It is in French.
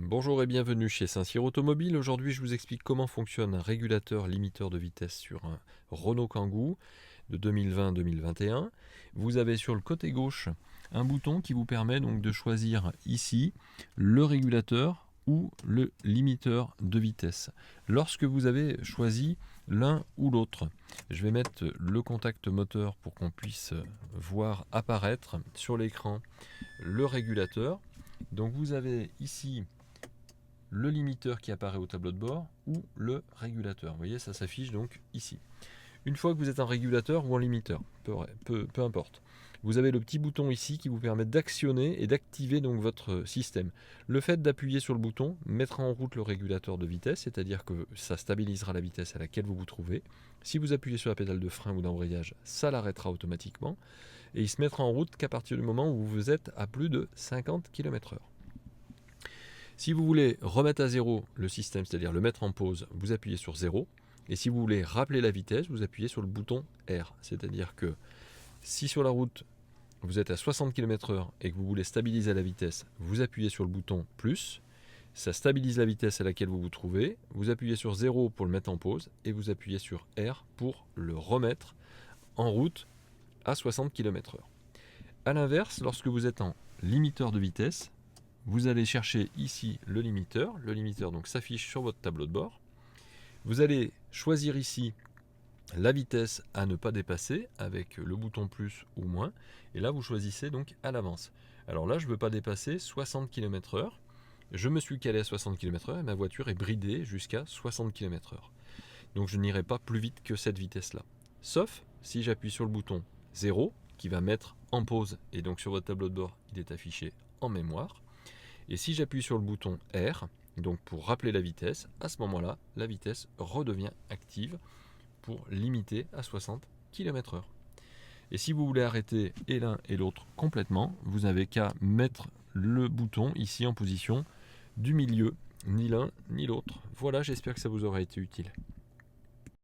Bonjour et bienvenue chez Saint-Cyr Automobile. Aujourd'hui, je vous explique comment fonctionne un régulateur limiteur de vitesse sur un Renault Kangoo de 2020-2021. Vous avez sur le côté gauche un bouton qui vous permet donc de choisir ici le régulateur ou le limiteur de vitesse. Lorsque vous avez choisi l'un ou l'autre, je vais mettre le contact moteur pour qu'on puisse voir apparaître sur l'écran le régulateur. Donc vous avez ici le limiteur qui apparaît au tableau de bord ou le régulateur. Vous voyez, ça s'affiche donc ici. Une fois que vous êtes en régulateur ou en limiteur, peu importe, vous avez le petit bouton ici qui vous permet d'actionner et d'activer donc votre système. Le fait d'appuyer sur le bouton mettra en route le régulateur de vitesse, c'est-à-dire que ça stabilisera la vitesse à laquelle vous vous trouvez. Si vous appuyez sur la pédale de frein ou d'embrayage, ça l'arrêtera automatiquement et il se mettra en route qu'à partir du moment où vous êtes à plus de 50 km/h. Si vous voulez remettre à zéro le système, c'est-à-dire le mettre en pause, vous appuyez sur 0. Et si vous voulez rappeler la vitesse, vous appuyez sur le bouton R. C'est-à-dire que si sur la route, vous êtes à 60 km/h et que vous voulez stabiliser la vitesse, vous appuyez sur le bouton plus. Ça stabilise la vitesse à laquelle vous vous trouvez. Vous appuyez sur 0 pour le mettre en pause et vous appuyez sur R pour le remettre en route à 60 km/h. A l'inverse, lorsque vous êtes en limiteur de vitesse, vous allez chercher ici le limiteur. Le limiteur donc s'affiche sur votre tableau de bord. Vous allez choisir ici la vitesse à ne pas dépasser avec le bouton plus ou moins. Et là, vous choisissez donc à l'avance. Alors là, je ne veux pas dépasser 60 km/h. Je me suis calé à 60 km/h et ma voiture est bridée jusqu'à 60 km/h. Donc je n'irai pas plus vite que cette vitesse-là. Sauf si j'appuie sur le bouton 0 qui va mettre en pause. Et donc sur votre tableau de bord, il est affiché en mémoire. Et si j'appuie sur le bouton R, donc pour rappeler la vitesse, à ce moment-là, la vitesse redevient active pour limiter à 60 km/h. Et si vous voulez arrêter et l'un et l'autre complètement, vous n'avez qu'à mettre le bouton ici en position du milieu, ni l'un ni l'autre. Voilà, j'espère que ça vous aura été utile.